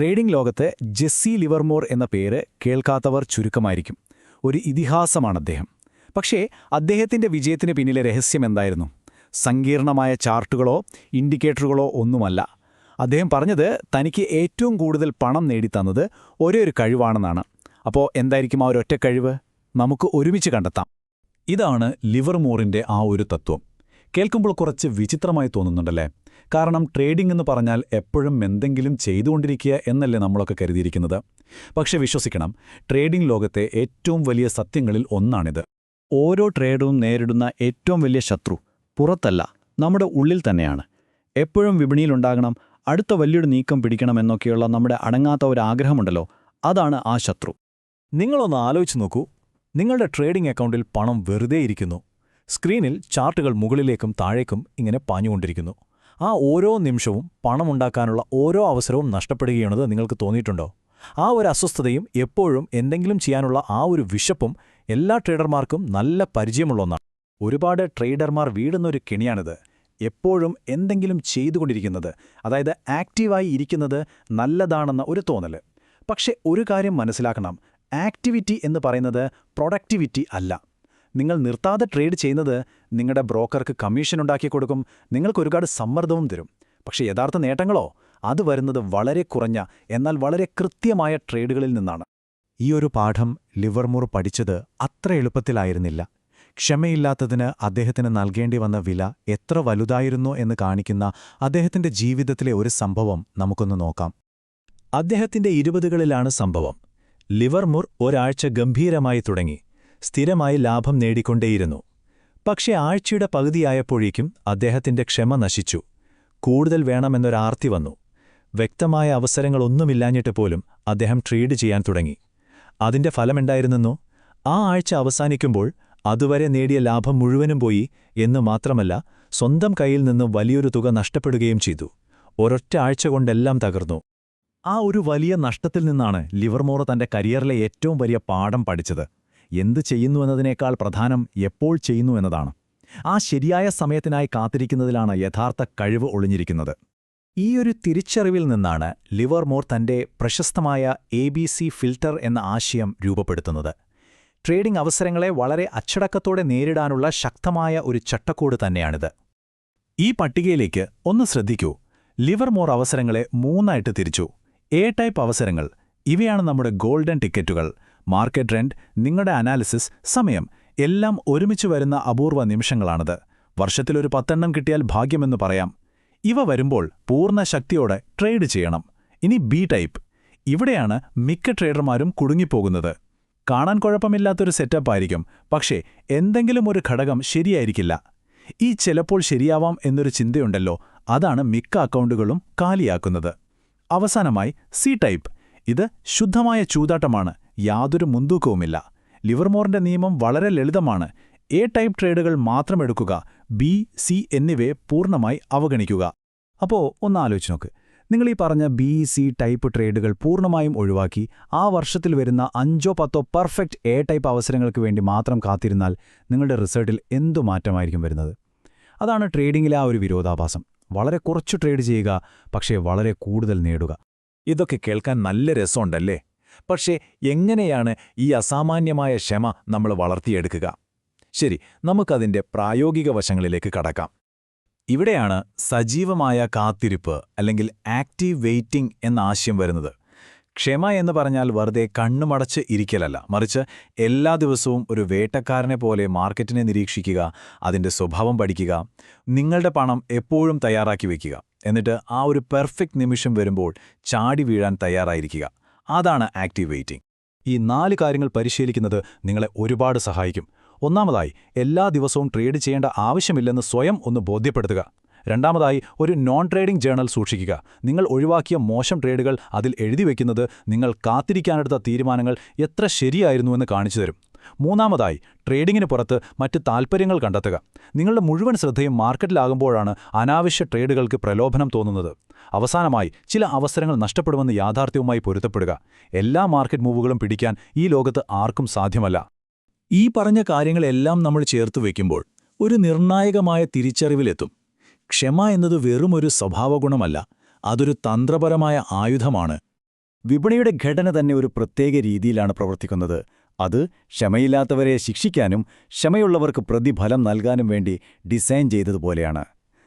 Trading ലോകത്ത് Jessy Livermore എന്ന പേര് കേൾക്കാത്തവർ ചുരുക്കമായിരിക്കും. ഒരു ഇതിഹാസമാണ് അദ്ദേഹം. പക്ഷേ അദ്ദേഹത്തിന്റെ വിജയത്തിന് പിന്നിലെ രഹസ്യം എന്തായിരുന്നു? സങ്കീർണമായ ചാർട്ടുകളോ ഇൻഡിക്കേറ്ററുകളോ ഒന്നുമല്ല. അദ്ദേഹം പറഞ്ഞത് തനിക്ക് ഏറ്റവും കൂടുതൽ പണം നേടിത്തന്നത് ഒരേ ഒരു കഴിവാണെന്നാണ്. അപ്പോൾ എന്തായിരിക്കും ആ ഒരൊറ്റ കഴിവ്? നമുക്ക് ഒരുമിച്ച് കണ്ടെത്താം. ഇതാണ് ലിവർമോറിന്റെ ആ ഒരു തത്വം. കേൾക്കുമ്പോൾ കുറച്ച് വിചിത്രമായി തോന്നുന്നുണ്ടല്ലേ? കാരണം ട്രേഡിംഗ് എന്ന് പറഞ്ഞാൽ എപ്പോഴും എന്തെങ്കിലും ചെയ്തുകൊണ്ടിരിക്കുക എന്നല്ലേ നമ്മളൊക്കെ കരുതിയിരിക്കുന്നത്. പക്ഷെ വിശ്വസിക്കണം, ട്രേഡിംഗ് ലോകത്തെ ഏറ്റവും വലിയ സത്യങ്ങളിൽ ഒന്നാണിത്. ഓരോ ട്രേഡും നേരിടുന്ന ഏറ്റവും വലിയ ശത്രു പുറത്തല്ല, നമ്മുടെ ഉള്ളിൽ തന്നെയാണ്. എപ്പോഴും വിപണിയിലുണ്ടാകണം, അടുത്ത വലിയൊരു നീക്കം പിടിക്കണമെന്നൊക്കെയുള്ള നമ്മുടെ അടങ്ങാത്ത ഒരു ആഗ്രഹമുണ്ടല്ലോ, അതാണ് ആ ശത്രു. നിങ്ങളൊന്ന് ആലോചിച്ച് നോക്കൂ. നിങ്ങളുടെ ട്രേഡിംഗ് അക്കൗണ്ടിൽ പണം വെറുതെ ഇരിക്കുന്നു. സ്ക്രീനിൽ ചാർട്ടുകൾ മുകളിലേക്കും താഴേക്കും ഇങ്ങനെ പാഞ്ഞുകൊണ്ടിരിക്കുന്നു. ആ ഓരോ നിമിഷവും പണമുണ്ടാക്കാനുള്ള ഓരോ അവസരവും നഷ്ടപ്പെടുകയാണെന്ന് നിങ്ങൾക്ക് തോന്നിയിട്ടുണ്ടോ? ആ ഒരു അസ്വസ്ഥതയും എപ്പോഴും എന്തെങ്കിലും ചെയ്യാനുള്ള ആ ഒരു വിശപ്പും എല്ലാ ട്രേഡർമാർക്കും നല്ല പരിചയമുള്ള ഒന്നാണ്. ഒരുപാട് ട്രേഡർമാർ വീടുന്നൊരു കെണിയാണിത്. എപ്പോഴും എന്തെങ്കിലും ചെയ്തുകൊണ്ടിരിക്കുന്നത്, അതായത് ആക്റ്റീവായി ഇരിക്കുന്നത് നല്ലതാണെന്ന ഒരു തോന്നൽ. പക്ഷെ ഒരു കാര്യം മനസ്സിലാക്കണം, ആക്ടിവിറ്റി എന്ന് പറയുന്നത് പ്രൊഡക്ടിവിറ്റി അല്ല. നിങ്ങൾ നിർത്താതെ ട്രേഡ് ചെയ്യുന്നത് നിങ്ങളുടെ ബ്രോക്കർക്ക് കമ്മീഷൻ ഉണ്ടാക്കി കൊടുക്കും, നിങ്ങൾക്ക് ഒരുപാട് സമ്മർദ്ദവും തരും. പക്ഷേ യഥാർത്ഥ നേട്ടങ്ങളോ അത് വരുന്നത് വളരെ കുറഞ്ഞ എന്നാൽ വളരെ കൃത്യമായ ട്രേഡുകളിൽ നിന്നാണ്. ഈ ഒരു പാഠം ലിവർമോർ പഠിച്ചത് അത്ര എളുപ്പത്തിലായിരുന്നില്ല. ക്ഷമയില്ലാത്തതിന് അദ്ദേഹത്തിന് നൽകേണ്ടി വന്ന വില എത്ര വലുതായിരുന്നു എന്ന് കാണിക്കുന്ന അദ്ദേഹത്തിന്റെ ജീവിതത്തിലെ ഒരു സംഭവം നമുക്കൊന്ന് നോക്കാം. അദ്ദേഹത്തിന്റെ 20കളിലാണ് സംഭവം. ലിവർമോർ ഒരാഴ്ച ഗംഭീരമായി തുടങ്ങി. സ്ഥിരമായി ലാഭം നേടിക്കൊണ്ടേയിരുന്നു. പക്ഷേ ആഴ്ചയുടെ പകുതിയായപ്പോഴേക്കും അദ്ദേഹത്തിന്റെ ക്ഷമ നശിച്ചു. കൂടുതൽ വേണമെന്നൊരാർത്തി വന്നു. വ്യക്തമായ അവസരങ്ങളൊന്നുമില്ലാഞ്ഞിട്ട് പോലും അദ്ദേഹം ട്രേഡ് ചെയ്യാൻ തുടങ്ങി. അതിന്റെ ഫലമെന്തായിരുന്നെന്നോ? ആ ആഴ്ച അവസാനിക്കുമ്പോൾ അതുവരെ നേടിയ ലാഭം മുഴുവനും പോയി എന്ന് മാത്രമല്ല, സ്വന്തം കയ്യിൽ നിന്ന് വലിയൊരു തുക നഷ്ടപ്പെടുകയും ചെയ്തു. ഒരൊറ്റ ആഴ്ച കൊണ്ടെല്ലാം തകർന്നു. ആ ഒരു വലിയ നഷ്ടത്തിൽ നിന്നാണ് ലിവർമോർ തന്റെ കരിയറിലെ ഏറ്റവും വലിയ പാഠം പഠിച്ചത്. എന്ത് ചെയ്യുന്നുവെന്നതിനേക്കാൾ പ്രധാനം എപ്പോൾ ചെയ്യുന്നു എന്നതാണ്. ആ ശരിയായ സമയത്തിനായി കാത്തിരിക്കുന്നതിലാണ് യഥാർത്ഥ കഴിവ് ഒളിഞ്ഞിരിക്കുന്നത്. ഈയൊരു തിരിച്ചറിവിൽ നിന്നാണ് ലിവർമോർ തന്റെ പ്രശസ്തമായ ABC ഫിൽട്ടർ എന്ന ആശയം രൂപപ്പെടുത്തുന്നത്. ട്രേഡിംഗ് അവസരങ്ങളെ വളരെ അച്ചടക്കത്തോടെ നേരിടാനുള്ള ശക്തമായ ഒരു ചട്ടക്കൂട് തന്നെയാണിത്. ഈ പട്ടികയിലേക്ക് ഒന്ന് ശ്രദ്ധിക്കൂ. ലിവർമോർ അവസരങ്ങളെ 3ആയിട്ട് തിരിച്ചു. എ ടൈപ്പ് അവസരങ്ങൾ, ഇവയാണ് നമ്മുടെ ഗോൾഡൻ ടിക്കറ്റുകൾ. മാർക്കറ്റ് ട്രെൻഡ്, നിങ്ങളുടെ അനാലിസിസ്, സമയം എല്ലാം ഒരുമിച്ച് വരുന്ന അപൂർവ നിമിഷങ്ങളാണിത്. വർഷത്തിലൊരു 10 കിട്ടിയാൽ ഭാഗ്യമെന്ന് പറയാം. ഇവ വരുമ്പോൾ പൂർണ്ണ ശക്തിയോടെ ട്രേഡ് ചെയ്യണം. ഇനി ബി ടൈപ്പ്. ഇവിടെയാണ് മിക്ക ട്രേഡർമാരും കുടുങ്ങിപ്പോകുന്നത്. കാണാൻ കുഴപ്പമില്ലാത്തൊരു സെറ്റപ്പായിരിക്കും, പക്ഷേ എന്തെങ്കിലും ഒരു ഘടകം ശരിയായിരിക്കില്ല. ഈ ചിലപ്പോൾ ശരിയാവാം എന്നൊരു ചിന്തയുണ്ടല്ലോ, അതാണ് മിക്ക അക്കൗണ്ടുകളും കാലിയാക്കുന്നത്. അവസാനമായി സി ടൈപ്പ്. ഇത് ശുദ്ധമായ ചൂതാട്ടമാണ്, യാതൊരു മുൻതൂക്കവുമില്ല. ലിവർമോറിന്റെ നിയമം വളരെ ലളിതമാണ്. എ ടൈപ്പ് ട്രേഡുകൾ മാത്രമെടുക്കുക, ബി, സി എന്നിവയെ പൂർണ്ണമായി അവഗണിക്കുക. അപ്പോൾ ഒന്ന് ആലോചിച്ച് നോക്ക്. നിങ്ങൾ ഈ പറഞ്ഞ ബി, സി ടൈപ്പ് ട്രേഡുകൾ പൂർണ്ണമായും ഒഴിവാക്കി ആ വർഷത്തിൽ വരുന്ന 5-10 പെർഫെക്റ്റ് എ ടൈപ്പ് അവസരങ്ങൾക്ക് വേണ്ടി മാത്രം കാത്തിരുന്നാൽ നിങ്ങളുടെ റിസൾട്ടിൽ എന്തു മാറ്റമായിരിക്കും വരുന്നത്? അതാണ് ട്രേഡിംഗിലെ ആ ഒരു വിരോധാഭാസം. വളരെ കുറച്ചു ട്രേഡ് ചെയ്യുക, പക്ഷേ വളരെ കൂടുതൽ നേടുക. ഇതൊക്കെ കേൾക്കാൻ നല്ല രസമുണ്ടല്ലേ? പക്ഷേ എങ്ങനെയാണ് ഈ അസാമാന്യമായ ക്ഷമ നമ്മൾ വളർത്തിയെടുക്കുക? ശരി, നമുക്കതിന്റെ പ്രായോഗിക വശങ്ങളിലേക്ക് കടക്കാം. ഇവിടെയാണ് സജീവമായ കാത്തിരിപ്പ് അല്ലെങ്കിൽ ആക്റ്റീവ് വെയിറ്റിംഗ് എന്ന ആശയം വരുന്നത്. ക്ഷമ എന്ന് പറഞ്ഞാൽ വെറുതെ കണ്ണുമടച്ച് ഇരിക്കലല്ല, മറിച്ച് എല്ലാ ദിവസവും ഒരു വേട്ടക്കാരനെ പോലെ മാർക്കറ്റിനെ നിരീക്ഷിക്കുക, അതിന്റെ സ്വഭാവം പഠിക്കുക, നിങ്ങളുടെ പണം എപ്പോഴും തയ്യാറാക്കി വയ്ക്കുക, എന്നിട്ട് ആ ഒരു പെർഫെക്റ്റ് നിമിഷം വരുമ്പോൾ ചാടി വീഴാൻ തയ്യാറായിരിക്കുക. അതാണ് ആക്റ്റീവ് വെയിറ്റിംഗ്. ഈ 4 കാര്യങ്ങൾ പരിശീലിക്കുന്നത് നിങ്ങളെ ഒരുപാട് സഹായിക്കും. ഒന്നാമതായി, എല്ലാ ദിവസവും ട്രേഡ് ചെയ്യേണ്ട ആവശ്യമില്ലെന്ന് സ്വയം ഒന്ന് ബോധ്യപ്പെടുത്തുക. രണ്ടാമതായി, ഒരു നോൺ ട്രേഡിംഗ് ജേണൽ സൂക്ഷിക്കുക. നിങ്ങൾ ഒഴിവാക്കിയ മോശം ട്രേഡുകൾ അതിൽ എഴുതിവെക്കുന്നത് നിങ്ങൾ കാത്തിരിക്കാനെടുത്ത തീരുമാനങ്ങൾ എത്ര ശരിയായിരുന്നുവെന്ന് കാണിച്ചു തരും. മൂന്നാമതായി, ട്രേഡിംഗിന് പുറത്ത് മറ്റ് താൽപ്പര്യങ്ങൾ കണ്ടെത്തുക. നിങ്ങളുടെ മുഴുവൻ ശ്രദ്ധയും മാർക്കറ്റിലാകുമ്പോഴാണ് അനാവശ്യ ട്രേഡുകൾക്ക് പ്രലോഭനം തോന്നുന്നത്. അവസാനമായി, ചില അവസരങ്ങൾ നഷ്ടപ്പെടുമെന്ന് യാഥാർത്ഥ്യവുമായി പൊരുത്തപ്പെടുക. എല്ലാ മാർക്കറ്റ് മൂവുകളും പിടിക്കാൻ ഈ ലോകത്ത് ആർക്കും സാധ്യമല്ല. ഈ പറഞ്ഞ കാര്യങ്ങളെല്ലാം നമ്മൾ ചേർത്ത് വയ്ക്കുമ്പോൾ ഒരു നിർണായകമായ തിരിച്ചറിവിലെത്തും. ക്ഷമ എന്നത് വെറുമൊരു സ്വഭാവഗുണമല്ല, അതൊരു തന്ത്രപരമായ ആയുധമാണ്. വിപണിയുടെ ഘടന തന്നെ ഒരു പ്രത്യേക രീതിയിലാണ് പ്രവർത്തിക്കുന്നത്. അത് ക്ഷമയില്ലാത്തവരെ ശിക്ഷിക്കാനും ക്ഷമയുള്ളവർക്ക് പ്രതിഫലം നൽകാനും വേണ്ടി ഡിസൈൻ ചെയ്തതുപോലെയാണ്.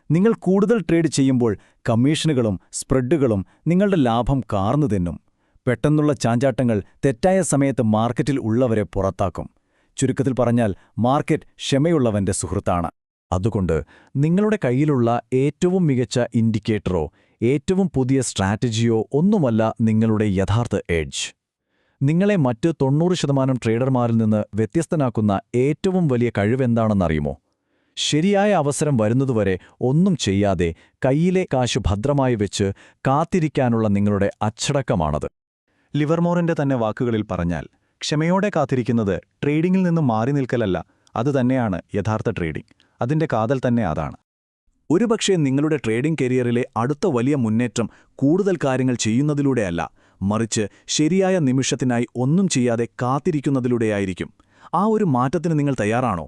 നിങ്ങൾ കൂടുതൽ ട്രേഡ് ചെയ്യുമ്പോൾ കമ്മീഷനുകളും സ്പ്രെഡുകളും നിങ്ങളുടെ ലാഭം കാർന്നു തിന്നും. പെട്ടെന്നുള്ള ചാഞ്ചാട്ടങ്ങൾ തെറ്റായ സമയത്ത് മാർക്കറ്റിൽ ഉള്ളവരെ പുറത്താക്കും. ചുരുക്കത്തിൽ പറഞ്ഞാൽ മാർക്കറ്റ് ക്ഷമയുള്ളവന്റെ സുഹൃത്താണ്. അതുകൊണ്ട് നിങ്ങളുടെ കയ്യിലുള്ള ഏറ്റവും മികച്ച ഇൻഡിക്കേറ്ററോ ഏറ്റവും പുതിയ സ്ട്രാറ്റജിയോ ഒന്നുമല്ല നിങ്ങളുടെ യഥാർത്ഥ എഡ്ജ്. നിങ്ങളെ മറ്റ് 90% ട്രേഡർമാരിൽ നിന്ന് വ്യത്യസ്തനാക്കുന്ന ഏറ്റവും വലിയ കഴിവെന്താണെന്നറിയുമോ? ശരിയായ അവസരം വരുന്നതുവരെ ഒന്നും ചെയ്യാതെ കയ്യിലെ കാശ് ഭദ്രമായി വെച്ച് കാത്തിരിക്കാനുള്ള നിങ്ങളുടെ അച്ചടക്കമാണത്. ലിവർമോറിന്റെ തന്നെ വാക്കുകളിൽ പറഞ്ഞാൽ, ക്ഷമയോടെ കാത്തിരിക്കുന്നത് ട്രേഡിംഗിൽ നിന്ന് മാറി നിൽക്കലല്ല, അതുതന്നെയാണ് യഥാർത്ഥ ട്രേഡിംഗ്. അതിന്റെ കാതൽ തന്നെ അതാണ്. ഒരുപക്ഷേ നിങ്ങളുടെ ട്രേഡിംഗ് കരിയറിലെ അടുത്ത വലിയ മുന്നേറ്റം കൂടുതൽ കാര്യങ്ങൾ ചെയ്യുന്നതിലൂടെയല്ല, മറിച്ച് ശരിയായ നിമിഷത്തിനായി ഒന്നും ചെയ്യാതെ കാത്തിരിക്കുന്നതിലൂടെയായിരിക്കും. ആ ഒരു മാറ്റത്തിന് നിങ്ങൾ തയ്യാറാണോ?